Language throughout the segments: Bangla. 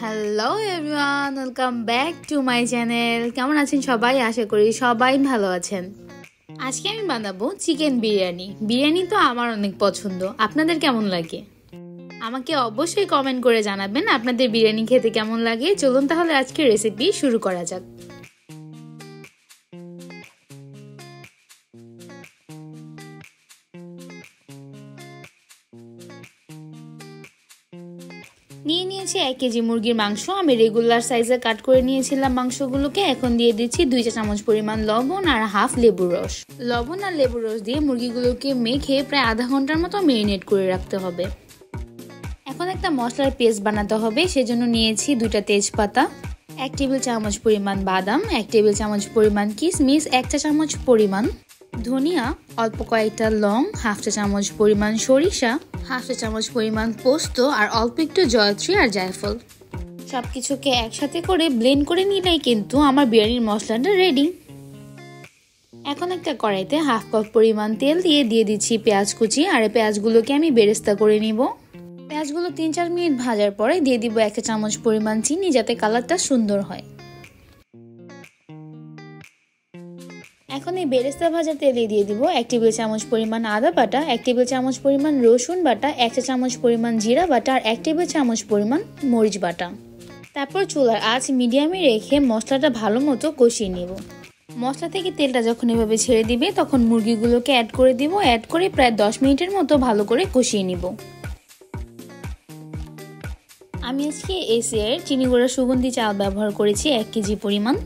Hello everyone, welcome back to my channel. কেমন আছেন সবাই? আশা করি সবাই ভালো আছেন। আজকে আমি বানাবো চিকেন বিরিয়ানি। বিরিয়ানি তো আমার অনেক পছন্দ, আপনাদের কেমন লাগে? আমাকে অবশ্যই কমেন্ট করে জানাবেন আপনাদের বিরিয়ানি খেতে কেমন লাগে। চলুন তাহলে আজকের রেসিপি শুরু করা যাক। নিয়ে নিয়েছি 1 কেজি মুরগির মাংস। আমি রেগুলার সাইজে কাট করে নিয়েছিলাম মাংসগুলোকে। এখন দিয়ে দিচ্ছি 2 চা চামচ পরিমাণ লবণ আর হাফ লেবুর রস। লবণ আর লেবুর রস দিয়ে মুরগিগুলোকে মেখে প্রায় আধা ঘন্টার মতো মেরিনেট করে রাখতে হবে। এখন একটা মশলার পেস্ট বানাতে হবে, সেজন্য নিয়েছি 2টা তেজপাতা, 1 টেবিল চামচ পরিমাণ বাদাম, 1 টেবিল চামচ পরিমাণ কিশমিশ, 1 চা চামচ পরিমাণ ধনিয়া, অল্প কয়েকটা লং, হাফ চা চামচ পরিমাণ সরিষা, হাফ চা চামচ পরিমাণ পোস্ত আর অল্প একটু জয়ত্রী আর জায়ফল। সবকিছুকে একসাথে করে ব্লেন্ড করে নিলেই কিন্তু আমার বিরিয়ানির মশলাটা রেডি। এখন একটা কড়াইতে হাফ কাপ পরিমাণ তেল দিয়ে দিচ্ছি পেঁয়াজ কুচি, আর পেঁয়াজগুলোকে আমি বেরেস্তা করে নিব। পেঁয়াজগুলো 3-4 মিনিট ভাজার পরে দিয়ে দিব 1 চা চামচ পরিমাণ চিনি, যাতে কালারটা সুন্দর হয়। এখন এই বেরেস্তা ভাজা তেলে দিয়ে দিব 1 টেবিল চামচ পরিমাণ আদা বাটা, 1 টেবিল চামচ পরিমাণ রসুন বাটা, 1 চা চামচ পরিমাণ জিরা বাটা আর 1 টেবিল চামচ পরিমাণ মরিচ বাটা। তারপর চুলার আঁচ মিডিয়ামে রেখে মশলাটা ভালো মতো কষিয়ে নিব। মশলা থেকে তেলটা যখন এভাবে ছেড়ে দিবে তখন মুরগিগুলোকে অ্যাড করে দিব। অ্যাড করে প্রায় 10 মিনিটের মতো ভালো করে কষিয়ে নিব। আমি আজকে এসিআর চিনি গুঁড়া সুগন্ধি চাল ব্যবহার করেছি 1 কেজি পরিমাণ।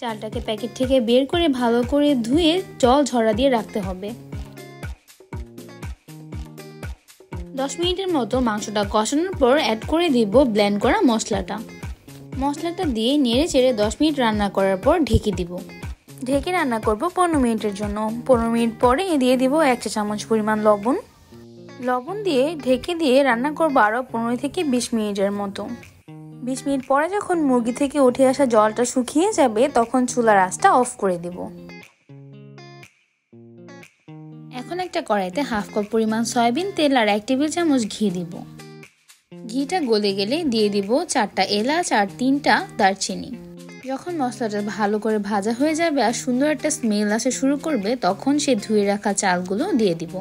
চালটাকে প্যাকেট থেকে বের করে ভালো করে ধুয়ে জল ঝরা দিয়ে রাখতে হবে। 10 মিনিটের মতো মাংসটা কষানোর পর অ্যাড করে দিব ব্লেন্ড করা মশলাটা। মশলাটা দিয়ে নেড়ে চেড়ে 10 মিনিট রান্না করার পর ঢেকে দিব। ঢেকে রান্না করব 15 মিনিটের জন্য। 15 মিনিট পরে দিয়ে দিব 1 চা চামচ পরিমাণ লবণ। লবণ দিয়ে ঢেকে দিয়ে রান্না করব আরও 15 থেকে 20 মিনিটের মতো। 20 মিনিট পরে যখন মুরগি থেকে উঠে আসা জলটা শুকিয়ে যাবে তখন চুলার আঁচটা অফ করে দেব। এখন একটা কড়াইতে হাফ কাপ পরিমাণ সয়াবিন তেল আর 1 টেবিল চামচ ঘি দিব। ঘিটা গলে গেলে দিয়ে দিব 4টা এলাচ আর 3টা দারচিনি। যখন মশলাটা ভালো করে ভাজা হয়ে যাবে আর সুন্দর একটা স্মেল আসা শুরু করবে তখন সে ধুয়ে রাখা চালগুলো দিয়ে দিব।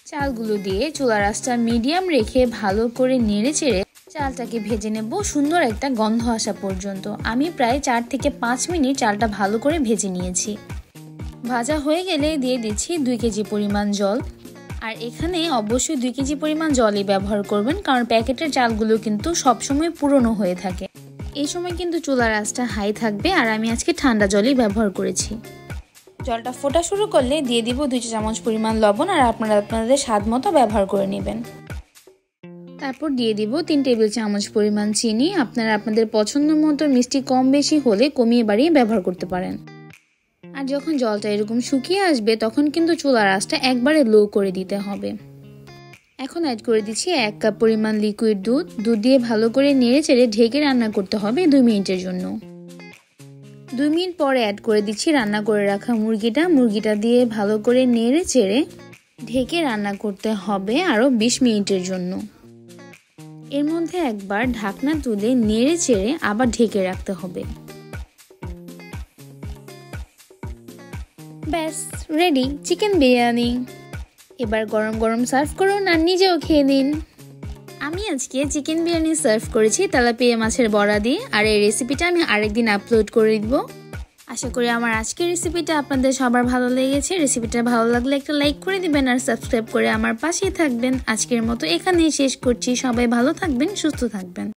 চালগুলো দিয়ে চুলার আঁচটা মিডিয়াম রেখে ভালো করে নেড়ে চেড়ে চালটাকে ভেজে নেব সুন্দর একটা গন্ধ আসা পর্যন্ত। আমি প্রায় 4 থেকে 5 মিনিট চালটা ভালো করে ভেজে নিয়েছি। ভাজা হয়ে গেলে দিয়ে দিচ্ছি 2 কেজি পরিমাণ জল। আর এখানে অবশ্যই 2 কেজি পরিমাণ জলই ব্যবহার করবেন, কারণ প্যাকেটের চালগুলো কিন্তু সবসময় পুরনো হয়ে থাকে। এই সময় কিন্তু চুলার আঁচটা হাই থাকবে, আর আমি আজকে ঠান্ডা জলই ব্যবহার করেছি। জলটা ফোটা শুরু করলে দিয়ে দিব 2 চা চামচ পরিমাণ লবণ, আর আপনারা আপনাদের স্বাদ মতো ব্যবহার করে নেবেন। তারপর দিয়ে দিব 3 টেবিল চামচ পরিমাণ চিনি। আপনারা আপনাদের পছন্দ মতো মিষ্টি কম বেশি হলে কমিয়ে বাড়িয়ে ব্যবহার করতে পারেন। আর যখন জলটা এরকম শুকিয়ে আসবে তখন কিন্তু চুলার আঁচটা একবারে লো করে দিতে হবে। এখন অ্যাড করে দিচ্ছি 1 কাপ পরিমাণ লিকুইড দুধ। দুধ দিয়ে ভালো করে নেড়ে চেড়ে ঢেকে রান্না করতে হবে 2 মিনিটের জন্য। 2 মিনিট পরে অ্যাড করে দিচ্ছি রান্না করে রাখা মুরগিটা দিয়ে ভালো করে নেড়ে চেড়ে ঢেকে রান্না করতে হবে আরও 20 মিনিটের জন্য। এর মধ্যে একবার ঢাকনা তুলে নেড়ে চেড়ে আবার ঢেকে রাখতে হবে। ব্যাস রেডি চিকেন বিরিয়ানি। এবার গরম গরম সার্ভ করুন আর নিজেও খেয়ে নিন। আমি আজকে চিকেন বিরিয়ানি সার্ভ করেছি তেলাপিয়া মাছের বড়া দিয়ে, আর এই রেসিপিটা আমি আরেকদিন আপলোড করে দিব। আশা করি আমার আজকের রেসিপিটা আপনাদের সবার ভালো লেগেছে। রেসিপিটা ভালো লাগলে একটা লাইক করে দিবেন আর সাবস্ক্রাইব করে আমার পাশেই থাকবেন। আজকের মতো এখানেই শেষ করছি। সবাই ভালো থাকবেন, সুস্থ থাকবেন।